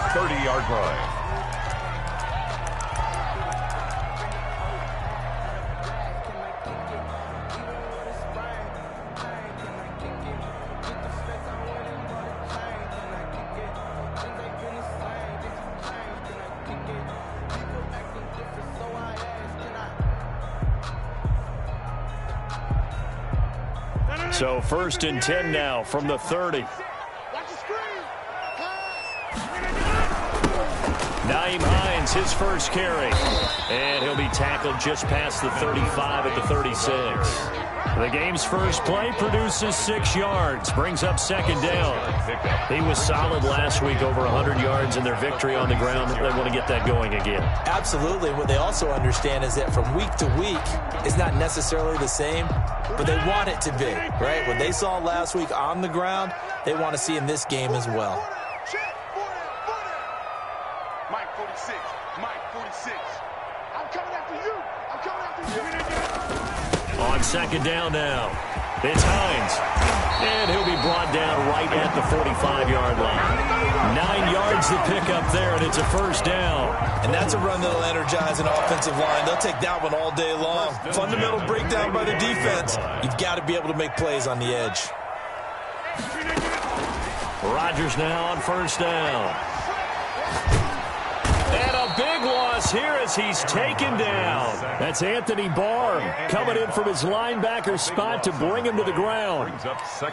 30-yard line. So 1st and 10 now from the 30. Nyheim Hines, his first carry. And he'll be tackled just past the 35 at the 36. The game's first play produces 6 yards, brings up 2nd down. He was solid last week, over 100 yards in their victory on the ground. They want to get that going again. Absolutely. What they also understand is that from week to week, it's not necessarily the same, but they want it to be, right? What they saw last week on the ground, they want to see in this game as well. Mike 46, Mike 46. I'm coming after you. I'm coming after you. On 2nd down now, it's Hines. And he'll be brought down right at the 45-yard line. 9 yards to pick up there, and it's a 1st down. And that's a run that'll energize an offensive line. They'll take that one all day long. Fundamental breakdown by the defense. You've got to be able to make plays on the edge. Rodgers now on 1st down. And a big loss here as he's taken down. That's Anthony Barr coming in from his linebacker spot to bring him to the ground.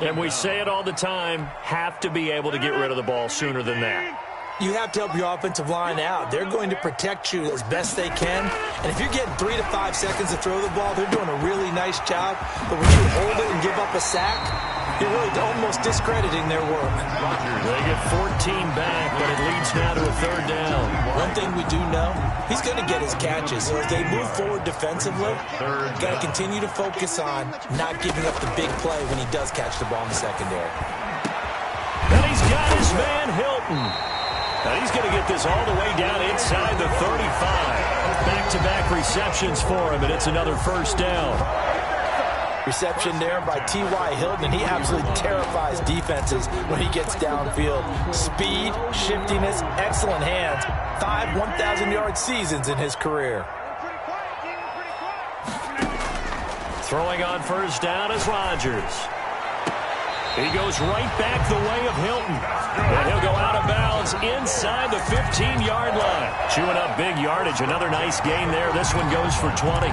And we say it all the time, have to be able to get rid of the ball sooner than that. You have to help your offensive line out. They're going to protect you as best they can. And if you're getting 3 to 5 seconds to throw the ball, they're doing a really nice job. But when you hold it and give up a sack, you're really almost discrediting their work. They get 14 back, but it leads now to a 3rd down. One thing we do know, he's going to get his catches. So as they move forward defensively, got to continue to focus on not giving up the big play when he does catch the ball in the secondary. And he's got his man Hilton. And he's going to get this all the way down inside the 35. Back-to-back receptions for him, and it's another 1st down. Reception there by T.Y. Hilton, and he absolutely terrifies defenses when he gets downfield. Speed, shiftiness, excellent hands. 5 1,000-yard seasons in his career. Throwing on 1st down is Rodgers. He goes right back the way of Hilton. And he'll go out of bounds inside the 15-yard line. Chewing up big yardage. Another nice gain there. This one goes for 20.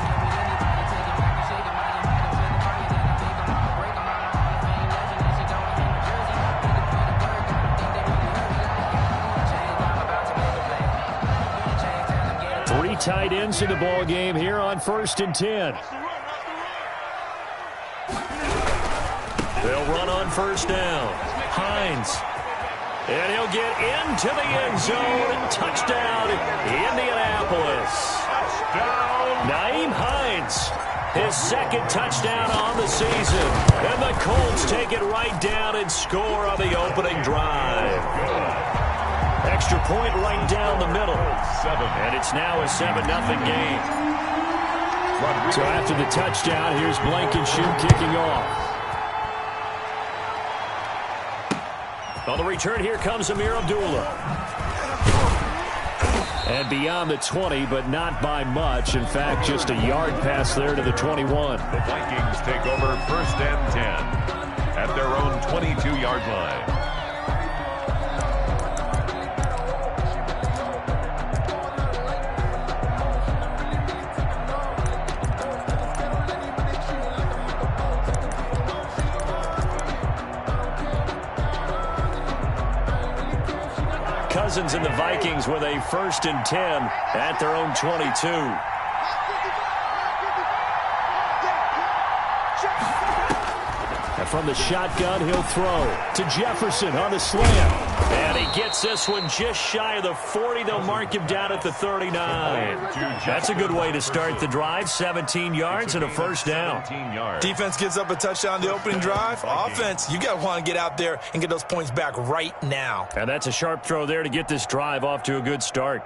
Three tight ends in the ball game here on 1st and 10. They'll run on 1st down. Hines. And he'll get into the end zone. Touchdown, Indianapolis. Nyheim Hines, his 2nd touchdown on the season. And the Colts take it right down and score on the opening drive. Extra point right down the middle. And it's now a 7-0 game. So after the touchdown, here's Blankenship kicking off. On the return, here comes Amir Abdullah. And beyond the 20, but not by much. In fact, just a yard pass there to the 21. The Vikings take over 1st and 10 at their own 22-yard line. Cousins and the Vikings with a 1st and 10 at their own 22. And from the shotgun, he'll throw to Jefferson on the slam. And he gets this one just shy of the 40. They'll mark him down at the 39. That's a good way to start the drive. 17 yards and a 1st down. Defense gives up a touchdown the opening drive. Offense, you got to want to get out there and get those points back right now. And that's a sharp throw there to get this drive off to a good start.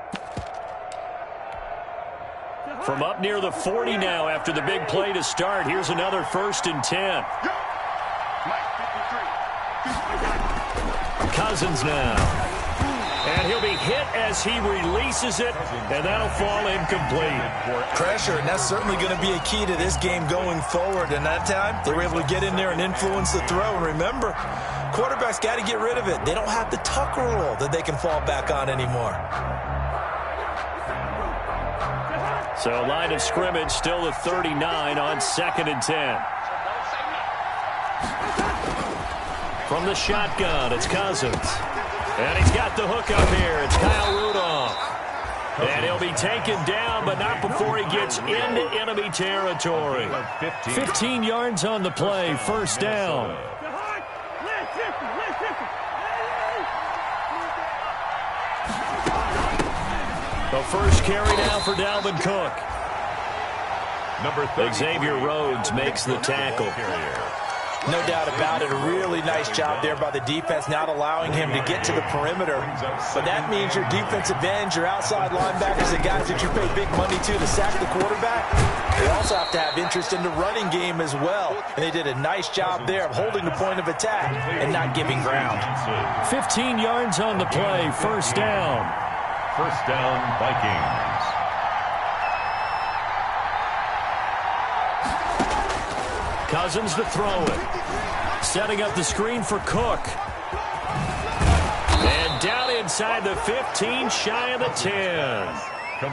From up near the 40 now after the big play to start. Here's another 1st and 10. Cousins now. And he'll be hit as he releases it, and that'll fall incomplete. Pressure, and that's certainly going to be a key to this game going forward. And that time, they were able to get in there and influence the throw. And remember, quarterbacks got to get rid of it. They don't have the tuck rule that they can fall back on anymore. So line of scrimmage still the 39 on 2nd and 10. From the shotgun, it's Cousins. And he's got the hook up here. It's Kyle Rudolph. And he'll be taken down, but not before he gets into enemy territory. 15 yards on the play, first down. The first carry now for Dalvin Cook. Xavier Rhodes makes the tackle. No doubt about it. A really nice job there by the defense, not allowing him to get to the perimeter. But that means your defensive ends, your outside linebackers, the guys that you pay big money to sack the quarterback, they also have to have interest in the running game as well. And they did a nice job there of holding the point of attack and not giving ground. 15 yards on the play, first down. First down, Vikings. Cousins to throw it. Setting up the screen for Cook. And down inside the 15, shy of the 10.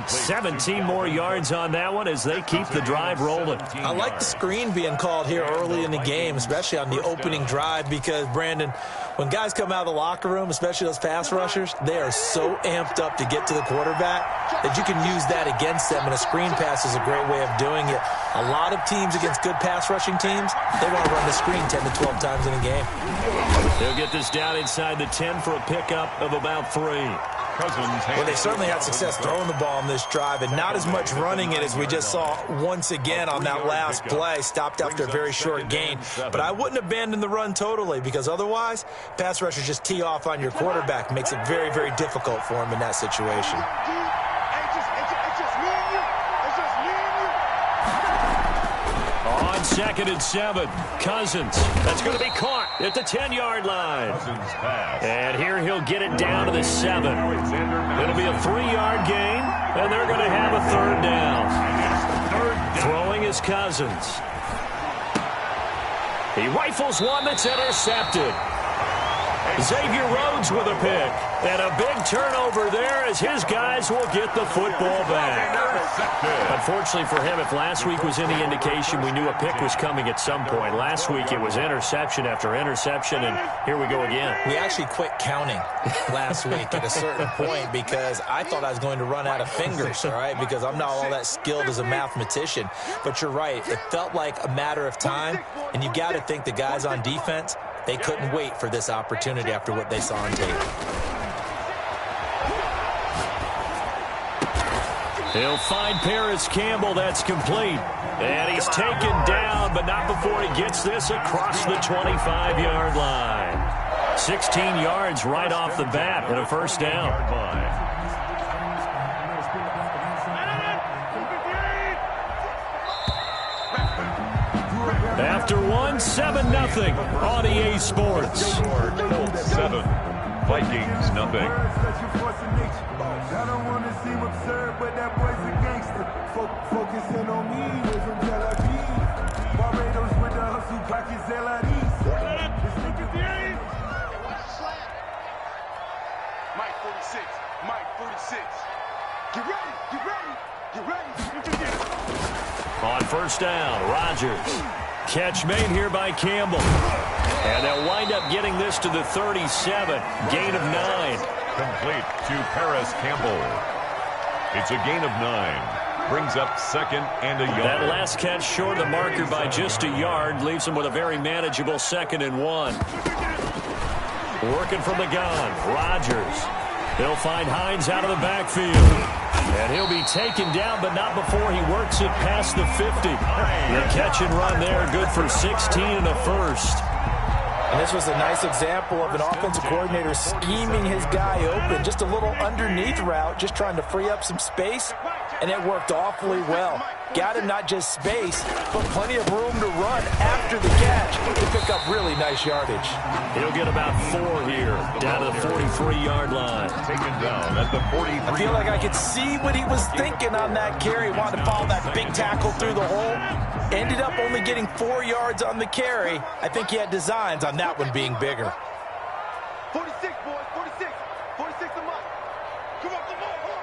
17 more yards on that one as they keep the drive rolling. I like the screen being called here early in the game, especially on the opening drive, because, Brandon, when guys come out of the locker room, especially those pass rushers, they are so amped up to get to the quarterback that you can use that against them, and a screen pass is a great way of doing it. A lot of teams against good pass rushing teams, they want to run the screen 10 to 12 times in a game. They'll get this down inside the 10 for a pickup of about 3. Well, they certainly had success throwing the ball on this drive, and not as much running it as we just saw once again on that last play. Stopped after a very short gain. But I wouldn't abandon the run totally, because otherwise, pass rushers just tee off on your quarterback. Makes it very, very difficult for him in that situation. On 2nd and 7, Cousins. That's going to be caught at the 10-yard line. And here he'll get it down to the 7. It'll be a 3-yard gain, and they're going to have a third down. Throwing is Cousins. He rifles one that's intercepted. Xavier Rhodes with a pick. And a big turnover there as his guys will get the football back. Unfortunately for him, if last week was any indication, we knew a pick was coming at some point. Last week it was interception after interception, and here we go again. We actually quit counting last week at a certain point because I thought I was going to run out of fingers, all right, because I'm not all that skilled as a mathematician. But you're right. It felt like a matter of time, and you got to think the guys on defense, they couldn't wait for this opportunity after what they saw on tape. He'll find Paris Campbell. That's complete. And he's taken down, but not before he gets this across the 25-yard line. 16 yards right off the bat and a first down. After one, 7-0 on EA Sports. 7, Vikings nothing. I don't want to seem absurd, but that boy's a gangster. Focusing on me, we're from Tel Aviv. Barbados with the hustle, pockets LIDs. Mike 46, Mike 46. Get ready, get ready, get ready. On first down, Rodgers. Catch made here by Campbell. And they'll wind up getting this to the 37. Gain of 9. Complete to Paris Campbell. It's a gain of 9. Brings up 2nd and a yard. That last catch short of the marker by just a yard leaves him with a very manageable 2nd and 1. Working from the gun, Rodgers. He'll find Hines out of the backfield. And he'll be taken down, but not before he works it past the 50. The catch and run there, good for 16 and a first. And this was a nice example of an offensive coordinator scheming his guy open. Just a little underneath route, just trying to free up some space. and it worked awfully well. Got him not just space, but plenty of room to run after the catch to pick up really nice yardage. He'll get about 4 here, down to the 43-yard line. Taken down at the 43. I feel like I could see what he was thinking on that carry. Wanted to follow that big tackle through the hole. Ended up only getting 4 yards on the carry. I think he had designs on that one being bigger. 46, boys, 46. 46 a month. Come on, come on, come on.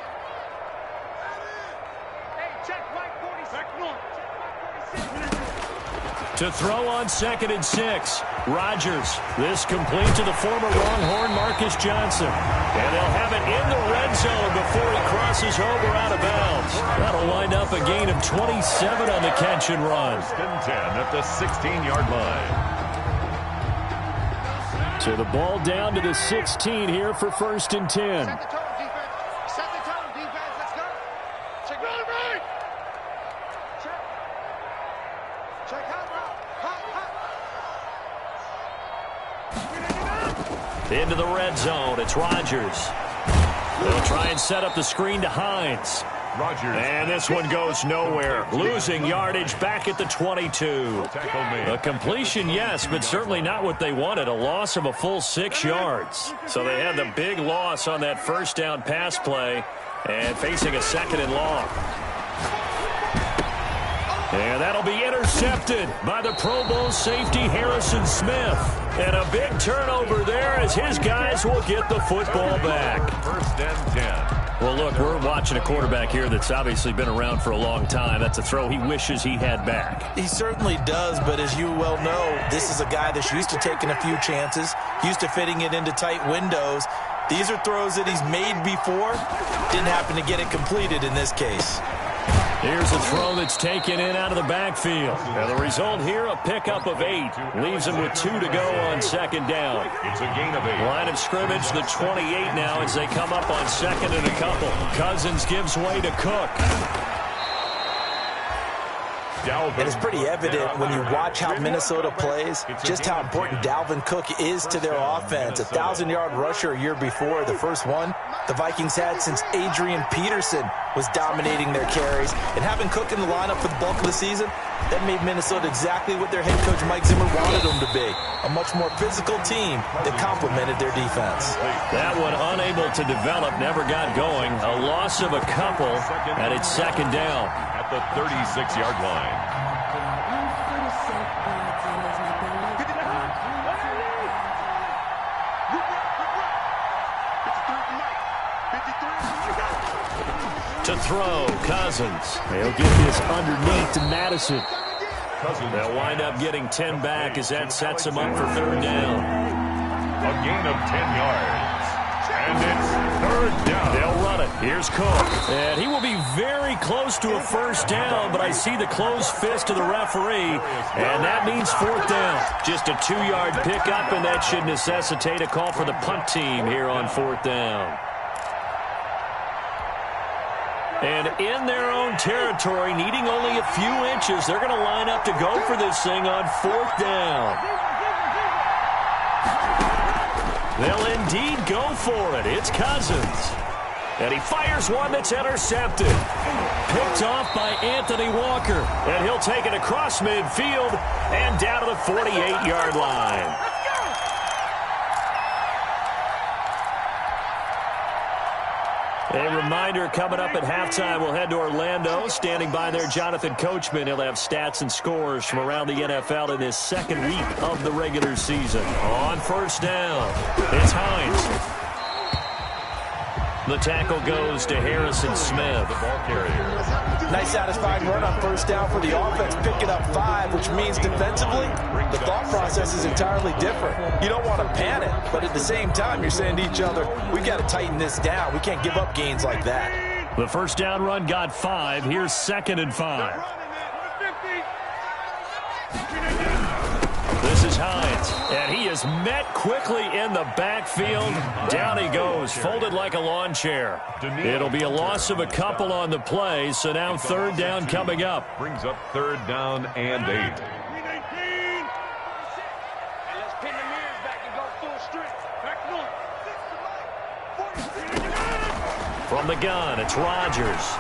Hey, check right 46. Back north. To throw on 2nd and 6. Rodgers. This complete to the former Longhorn Marcus Johnson. And they'll have it in the red zone before he crosses over out of bounds. That'll wind up a gain of 27 on the catch and run. 1st and 10 at the 16-yard line. So the ball down to the 16 here for 1st and 10. Set the tone, defense. Set the tone, defense. Let's go. Check right. Check. Check hot route. Hot. Into the red zone. It's Rodgers. They'll try and set up the screen to Hines. Rodgers. And this one goes nowhere. Losing yardage back at the 22. Tackle made. A completion, yes, but certainly not what they wanted. A loss of a full 6 yards. So they had the big loss on that 1st down pass play and facing a 2nd and long. And that'll be intercepted by the Pro Bowl safety Harrison Smith. And a big turnover there as his guys will get the football back. 1st and 10. Well, look, we're watching a quarterback here that's obviously been around for a long time. That's a throw he wishes he had back. He certainly does, but as you well know, this is a guy that's used to taking a few chances, used to fitting it into tight windows. These are throws that he's made before. Didn't happen to get it completed in this case. Here's a throw that's taken in out of the backfield. And the result here, a pickup of 8. Leaves him with 2 to go on 2nd down. It's a gain of 8. Line of scrimmage, the 28 now as they come up on 2nd and a couple. Cousins gives way to Cook. And it's pretty evident when you watch how Minnesota plays, just how important Dalvin Cook is to their offense. A 1,000-yard rusher a year before, the first one the Vikings had since Adrian Peterson was dominating their carries. And having Cook in the lineup for the bulk of the season, that made Minnesota exactly what their head coach Mike Zimmer wanted them to be. A much more physical team that complemented their defense. That one unable to develop, never got going. A loss of a couple, and it's 2nd down. At the 36-yard line. To throw, Cousins. They'll get this underneath to Madison. They'll wind up getting 10 back as that sets them up for 3rd down. A gain of 10 yards. And it's 3rd down. They'll run it. Here's Cook. And he will be very close to a 1st down, but I see the closed fist of the referee, and that means 4th down. Just a 2-yard pickup, and that should necessitate a call for the punt team here on 4th down. And in their own territory, needing only a few inches, they're going to line up to go for this thing on 4th down. They'll indeed go for it. It's Cousins. And he fires one that's intercepted. Picked off by Anthony Walker. And he'll take it across midfield and down to the 48-yard line. A reminder, coming up at halftime, we'll head to Orlando. Standing by there, Jonathan Coachman. He'll have stats and scores from around the NFL in this 2nd week of the regular season. On 1st down, it's Hines. The tackle goes to Harrison Smith. The ball carrier. Nice satisfying run on 1st down for the offense, picking up 5, which means defensively, the thought process is entirely different. You don't want to panic, but at the same time, you're saying to each other, we've got to tighten this down. We can't give up gains like that. The 1st down run got 5. Here's 2nd and 5. This is Hines, and he is met quickly in the backfield. Down he goes, folded like a lawn chair. It'll be a loss of a couple on the play, so now 3rd down coming up. Brings up 3rd down and 8. From the gun, it's Rodgers.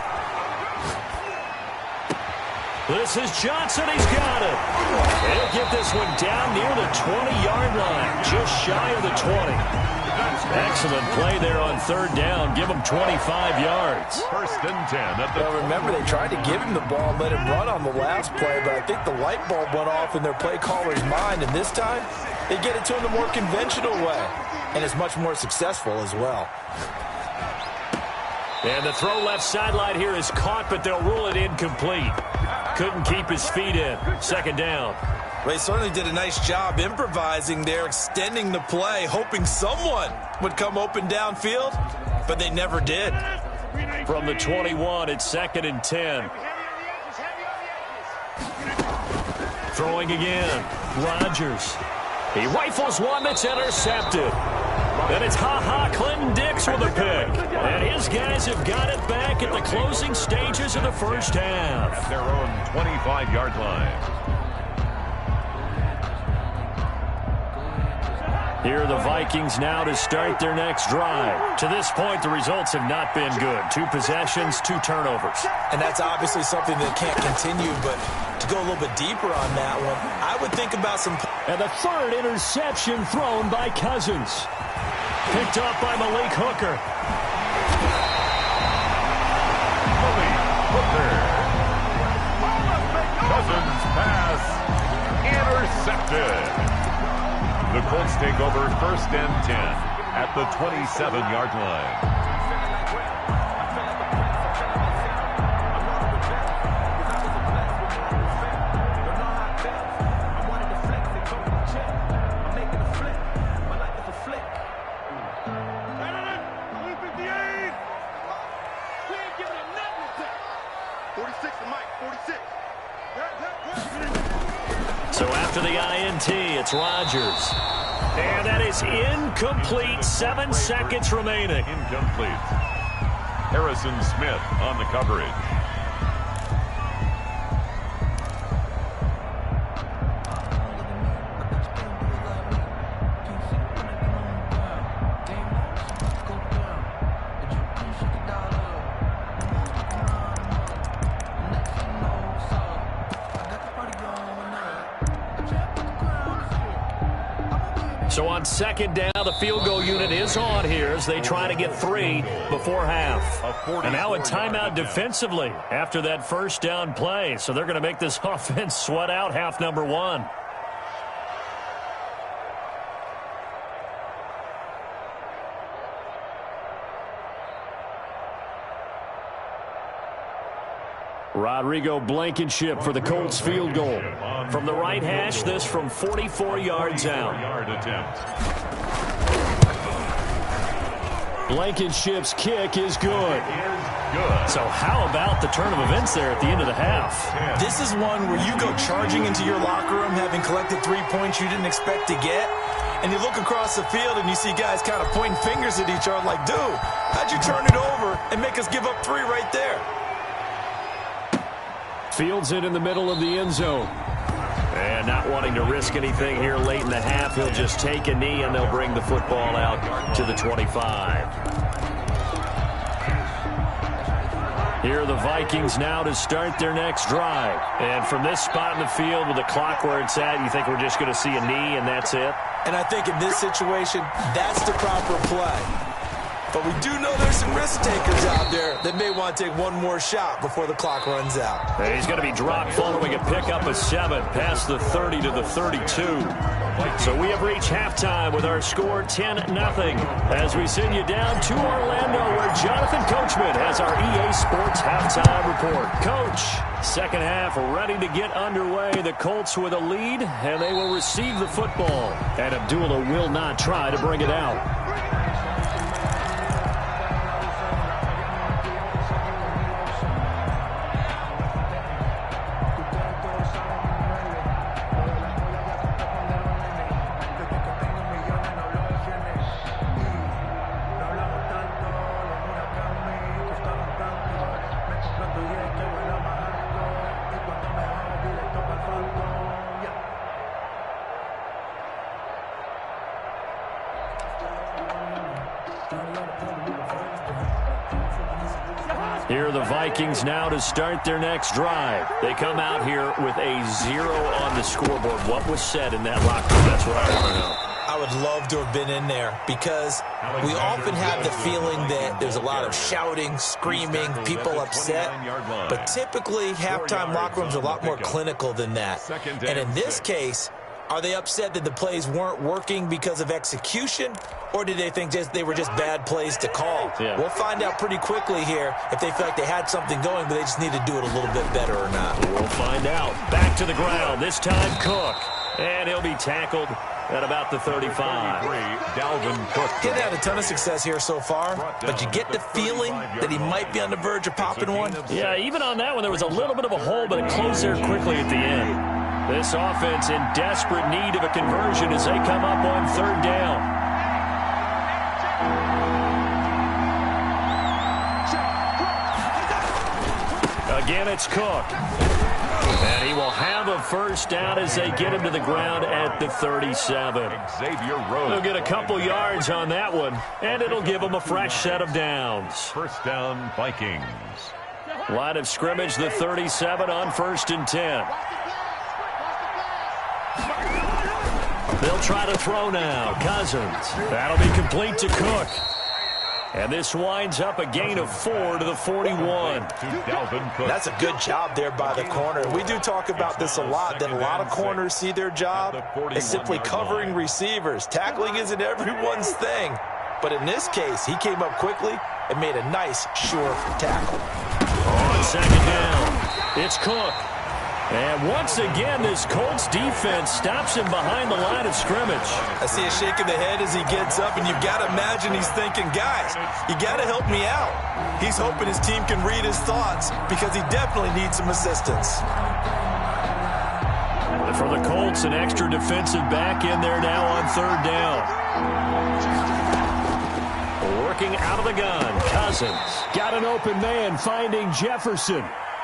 This is Johnson. He's got it. And he'll get this one down near the 20-yard line, just shy of the 20. Excellent play there on third down. Give him 25 yards. First and 10 at the... Well, remember, they tried to give him the ball and let him run on the last play, but I think the light bulb went off in their play caller's mind, and this time they get it to him the more conventional way, and it's much more successful as well. And the throw left sideline here is caught, but they'll rule it incomplete. Couldn't keep his feet in. Second down. They certainly did a nice job improvising there, extending the play, hoping someone would come open downfield, but they never did. From the 21, it's second and 10. Throwing again. Rodgers. He rifles one that's intercepted. Then it's Clinton Dix with a pick. And his guys have got it back at the closing stages of the first half. At their own 25-yard line. Here are the Vikings now to start their next drive. To this point, the results have not been good. 2 possessions, 2 turnovers. And that's obviously something that can't continue, but to go a little bit deeper on that one, I would think about some... And the third interception thrown by Cousins. Picked up by Malik Hooker. Cousins pass intercepted. The Colts take over first and 10 at the 27-yard line. So after the INT, it's Rodgers. And that is incomplete. 7 seconds remaining. Incomplete. Harrison Smith on the coverage. So on second down, the field goal unit is on here as they try to get 3 before half. And now a timeout defensively after that first down play. So they're going to make this offense sweat out half number 1. Rodrigo Blankenship for the Colts field goal. From the right hash, this from 44 yards out. Blankenship's kick is good. So how about the turn of events there at the end of the half? This is one where you go charging into your locker room having collected 3 points you didn't expect to get, and you look across the field and you see guys kind of pointing fingers at each other like, dude, how'd you turn it over and make us give up 3 right there? Fields it in the middle of the end zone. And not wanting to risk anything here late in the half, he'll just take a knee and they'll bring the football out to the 25. Here are the Vikings now to start their next drive. And from this spot in the field with the clock where it's at, you think we're just going to see a knee and that's it? And I think in this situation, that's the proper play. But we do know there's some risk takers out there that may want to take one more shot before the clock runs out. And he's going to be dropped following a pickup of 7 past the 30 to the 32. So we have reached halftime with our score 10-0 as we send you down to Orlando where Jonathan Coachman has our EA Sports halftime report. Coach, second half ready to get underway. The Colts with a lead and they will receive the football. And Abdullah will not try to bring it out. Here are the Vikings now to start their next drive. They come out here with a 0 on the scoreboard. What was said in that locker room? That's what I want to know. I would love to have been in there because we often have the feeling that there's a lot of shouting, screaming, people upset. But typically, halftime locker rooms are a lot more clinical than that. And in this case, are they upset that the plays weren't working because of execution, or did they think they were just bad plays to call? Yeah. We'll find out pretty quickly here if they feel like they had something going, but they just need to do it a little bit better or not. We'll find out. Back to the ground. This time, Cook. And he'll be tackled at about the 35. Dalvin Cook. He's had a ton of success here so far, but you get the feeling that he might be on the verge of popping one. Yeah, even on that one, there was a little bit of a hole, but it closed there quickly at the end. This offense in desperate need of a conversion as they come up on third down. Again, it's Cook. And he will have a first down as they get him to the ground at the 37. Xavier Rhodes. They'll get a couple yards on that one, and it'll give them a fresh set of downs. First down, Vikings. Line of scrimmage, the 37 on 1st and 10. They'll try to throw now. Cousins. That'll be complete to Cook. And this winds up a gain of 4 to the 41. That's a good job there by the corner. We do talk about this a lot, that a lot of corners see their job as simply covering receivers. Tackling isn't everyone's thing. But in this case, he came up quickly and made a nice, sure tackle. On second down, it's Cook. And once again, this Colts defense stops him behind the line of scrimmage. I see a shake of the head as he gets up, and you've got to imagine he's thinking, guys, you got to help me out. He's hoping his team can read his thoughts because he definitely needs some assistance. For the Colts, an extra defensive back in there now on third down. Working out of the gun, Cousins. Got an open man finding Jefferson.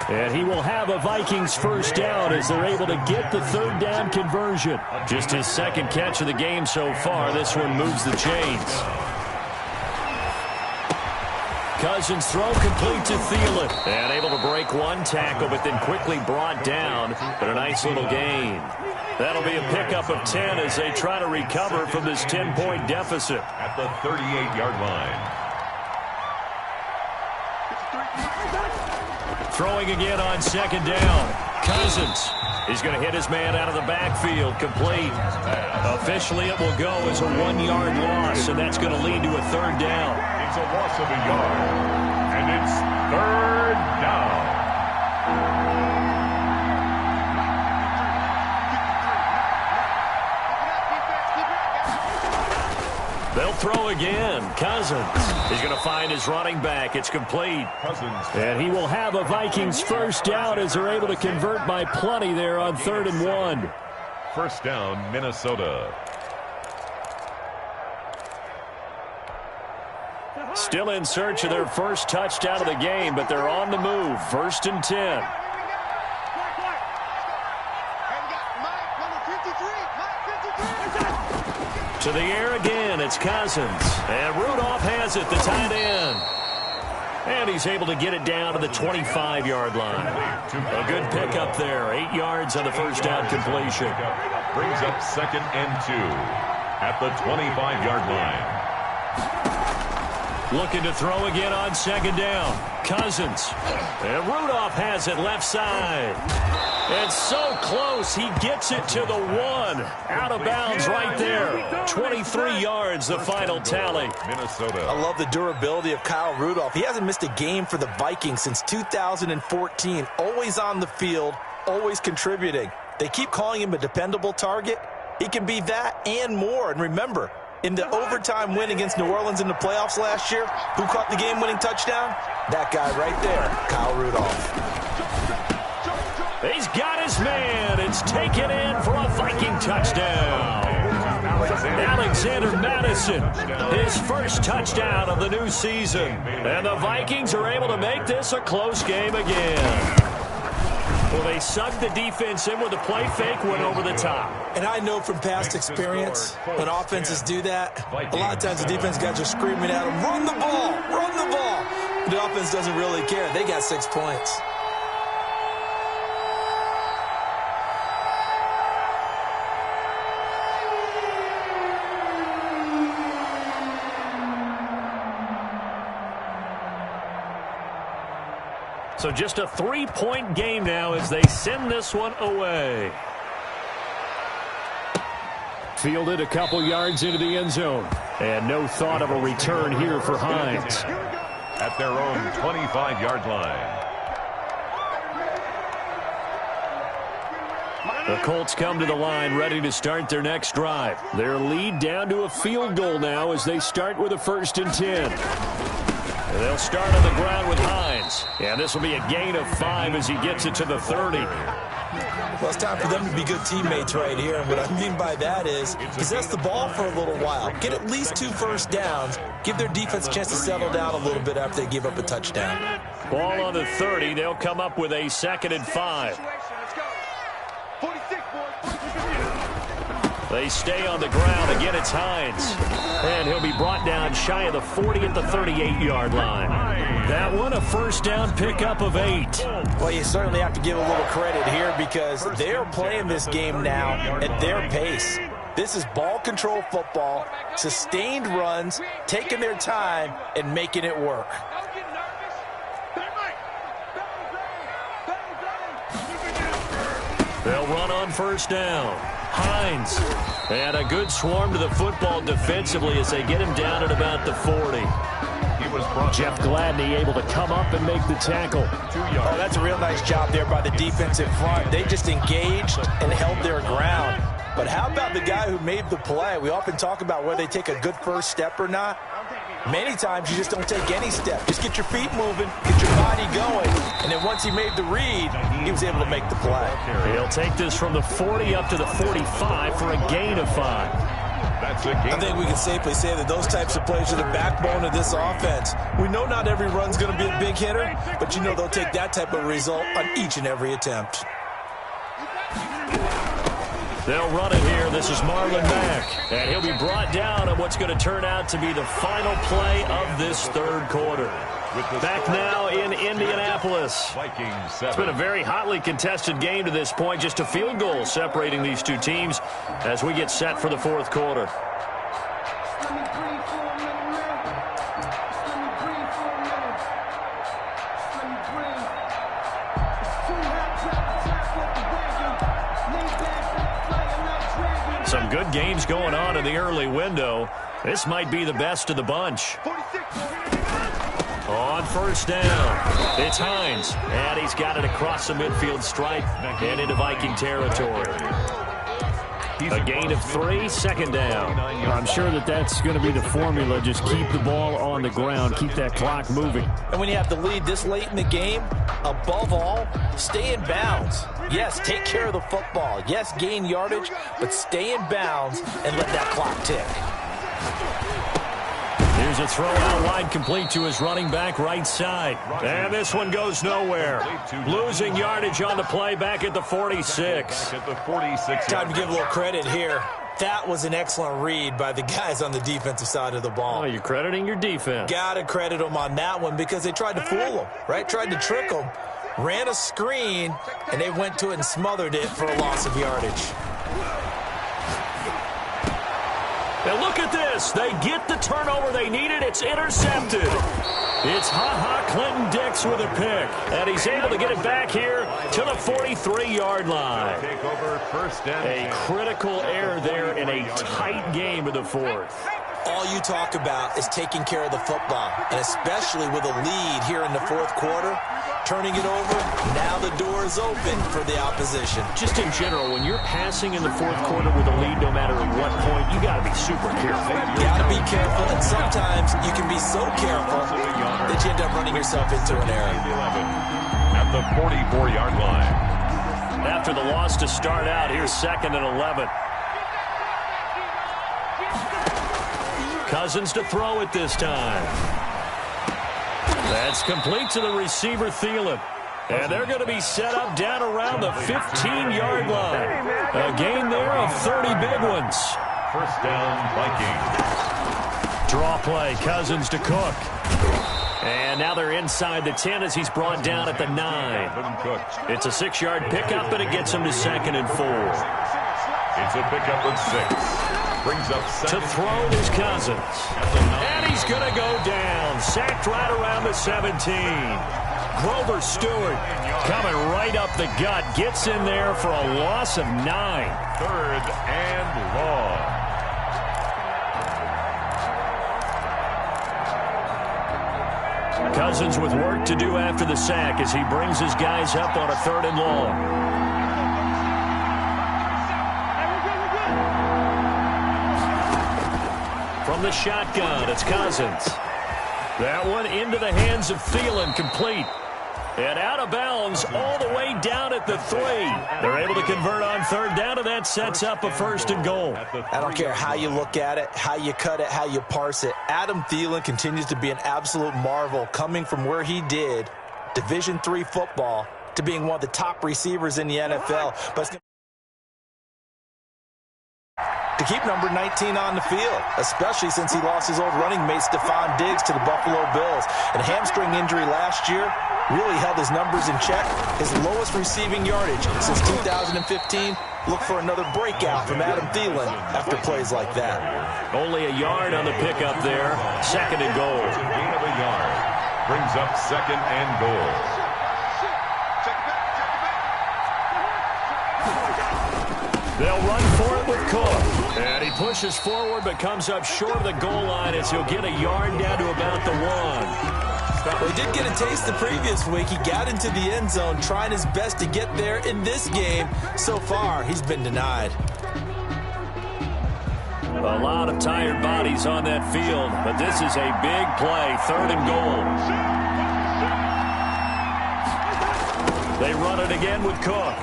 And he will have a Vikings first down as they're able to get the third down conversion. Just his second catch of the game so far. This one moves the chains. Cousins throw complete to Thielen. And able to break one tackle, but then quickly brought down. But a nice little gain. That'll be a pickup of 10 as they try to recover from this 10-point deficit. At the 38-yard line. Throwing again on second down. Cousins. He's going to hit his man out of the backfield. Complete. Officially, it will go as a 1-yard loss, and that's going to lead to a third down. It's a loss of a yard, and it's third down. They'll throw again. Cousins. He's going to find his running back. It's complete. Cousins. And he will have a Vikings first down as they're able to convert by plenty there on 3rd and 1. First down, Minnesota. Still in search of their first touchdown of the game, but they're on the move. 1st and 10. To the air again, it's Cousins. And Rudolph has it, the tight end. And he's able to get it down to the 25-yard line. A good pickup there. 8 yards on the first down completion. Brings up 2nd and 2 at the 25-yard line. Looking to throw again on second down. Cousins. And Rudolph has it left side. And so close, he gets it to the 1. Out of bounds right there. 23 yards, the final tally. Minnesota. I love the durability of Kyle Rudolph. He hasn't missed a game for the Vikings since 2014. Always on the field, always contributing. They keep calling him a dependable target. He can be that and more. And remember, in the overtime win against New Orleans in the playoffs last year, who caught the game-winning touchdown? That guy right there, Kyle Rudolph. He's got his man. It's taken in for a Viking touchdown. Alexander Madison, his first touchdown of the new season. And the Vikings are able to make this a close game again. Well, they sucked the defense in with a play fake, went over the top. And I know from past experience, when offenses do that, a lot of times the defense guys are screaming at them, run the ball, run the ball. The offense doesn't really care. They got 6 points. So just a 3-point game now as they send this one away. Fielded a couple yards into the end zone. And no thought of a return here for Hines. At their own 25-yard line. The Colts come to the line ready to start their next drive. Their lead down to a field goal now as they start with a 1st and 10. And they'll start on the ground with Hines. And this will be a gain of 5 as he gets it to the 30. Well, it's time for them to be good teammates right here. And what I mean by that is possess the ball for a little while. Get at least 2 first downs. Give their defense a chance to settle down a little bit after they give up a touchdown. Ball on the 30. They'll come up with a 2nd and 5. They stay on the ground. Again, it's Hines. And he'll be brought down shy of the 40 at the 38-yard line. That one, a 1st down pickup of 8. Well, you certainly have to give a little credit here because they're playing this game now at their pace. This is ball control football, sustained runs, taking their time, and making it work. They'll run on 1st down. Hines. And a good swarm to the football defensively as they get him down at about the 40. Jeff Gladney able to come up and make the tackle. Oh, that's a real nice job there by the defensive front. They just engaged and held their ground. But how about the guy who made the play? We often talk about whether they take a good first step or not. Many times you just don't take any step. Just get your feet moving, get your body going. And then once he made the read, he was able to make the play. He'll take this from the 40 up to the 45 for a gain of 5. I think we can safely say that those types of plays are the backbone of this offense. We know not every run's going to be a big hitter, but you know they'll take that type of result on each and every attempt. They'll run it here. This is Marlon Mack. And he'll be brought down on what's going to turn out to be the final play of this 3rd quarter. Back now in Indianapolis. It's been a very hotly contested game to this point. Just a field goal separating these two teams as we get set for the 4th quarter. Some good games going on in the early window. This might be the best of the bunch. On 1st down, it's Hines. And he's got it across the midfield stripe and into Viking territory. A gain of 3, 2nd down. I'm sure that's going to be the formula. Just keep the ball on the ground. Keep that clock moving. And when you have the lead this late in the game, above all, stay in bounds. Yes, take care of the football. Yes, gain yardage, but stay in bounds and let that clock tick. Here's a throw out wide complete to his running back right side. And this one goes nowhere. Losing yardage on the play back at the 46. Time to give a little credit here. That was an excellent read by the guys on the defensive side of the ball. Oh, you're crediting your defense. Got to credit them on that one because they tried to fool them, right? Tried to trick them. Ran a screen, and they went to it and smothered it for a loss of yardage. And look at this. They get the turnover they needed. It's intercepted. It's Clinton Dix with a pick. And he's able to get it back here to the 43-yard line. A critical error there in a tight game of the 4th. All you talk about is taking care of the football, and especially with a lead here in the 4th quarter, turning it over, now the door is open for the opposition. Just in general, when you're passing in the 4th quarter with a lead, no matter at what point, you got to be super careful. You got to be careful, and sometimes you can be so careful that you end up running yourself into an error. At the 44-yard line. After the loss to start out, here's 2nd and 11. Cousins to throw it this time. That's complete to the receiver, Thielen. And they're going to be set up down around the 15-yard line. A gain there of 30 big ones. 1st down, Vikings. Draw play, Cousins to Cook. And now they're inside the 10 as he's brought down at the 9. It's a 6-yard pickup, and it gets him to 2nd and 4. It's a pickup of 6. Brings up 7. To throw is Cousins. And he's going to go down. Sacked right around the 17. Grover Stewart coming right up the gut. Gets in there for a loss of 9. 3rd and long. Cousins with work to do after the sack as he brings his guys up on a 3rd and long. From the shotgun, it's Cousins. That one into the hands of Thielen, complete. And out of bounds all the way down at the 3. They're able to convert on 3rd down, and that sets up a 1st and goal. I don't care how you look at it, how you cut it, how you parse it. Adam Thielen continues to be an absolute marvel, coming from where he did, Division III football, to being one of the top receivers in the NFL. But to keep number 19 on the field, especially since he lost his old running mate Stephon Diggs to the Buffalo Bills. And a hamstring injury last year really held his numbers in check. His lowest receiving yardage since 2015. Look for another breakout from Adam Thielen after plays like that. Only a yard on the pickup there. 2nd and goal. Gain of a yard. Brings up 2nd and goal. They'll run for it with Cook. And he pushes forward but comes up short of the goal line as he'll get a yard down to about the 1. Well, he did get a taste the previous week. He got into the end zone trying his best to get there in this game. So far, he's been denied. A lot of tired bodies on that field, but this is a big play. 3rd and goal. They run it again with Cook.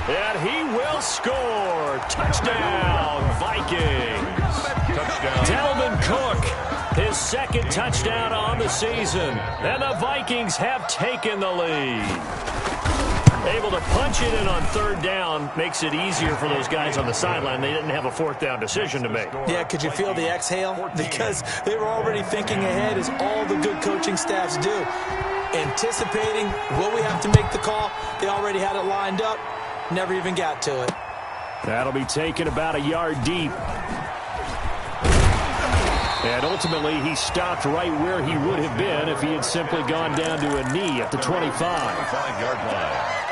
And he will score. Touchdown, Vikings. Touchdown. Dalvin Cook, his 2nd touchdown on the season. And the Vikings have taken the lead. Able to punch it in on 3rd down makes it easier for those guys on the sideline. They didn't have a 4th down decision to make. Yeah, could you feel the exhale? Because they were already thinking ahead, as all the good coaching staffs do. Anticipating, will we have to make the call? They already had it lined up. Never even got to it. That'll be taken about a yard deep. And ultimately, he stopped right where he would have been if he had simply gone down to a knee at the 25. 5-yard line.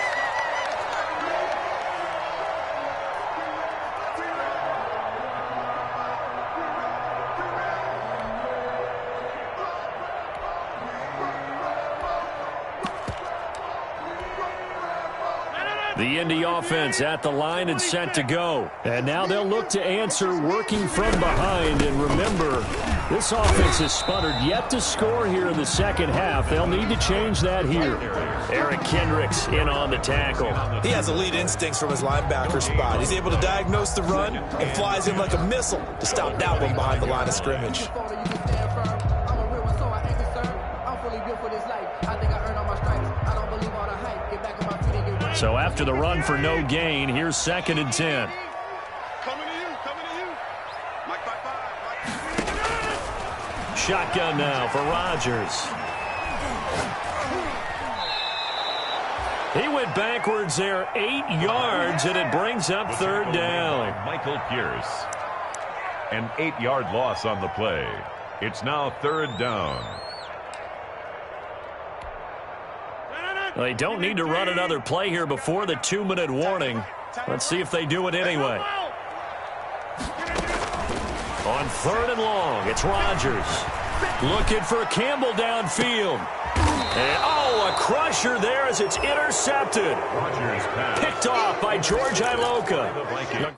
The Indy offense at the line and set to go. And now they'll look to answer working from behind. And remember, this offense has sputtered yet to score here in the 2nd half. They'll need to change that here. Eric Kendricks in on the tackle. He has elite instincts from his linebacker spot. He's able to diagnose the run and flies in like a missile to stop that one behind the line of scrimmage. So after the run for no gain, here's 2nd and 10. Coming to you. Mike by 5. Shotgun now for Rodgers. He went backwards there 8 yards, and it brings up 3rd down. Michael Pierce. An 8-yard loss on the play. It's now 3rd down. They don't need to run another play here before the 2-minute warning. Let's see if they do it anyway. On 3rd and long, it's Rodgers. Looking for Campbell downfield. And, a crusher there as it's intercepted. Rodgers pass. Picked off by George Iloka.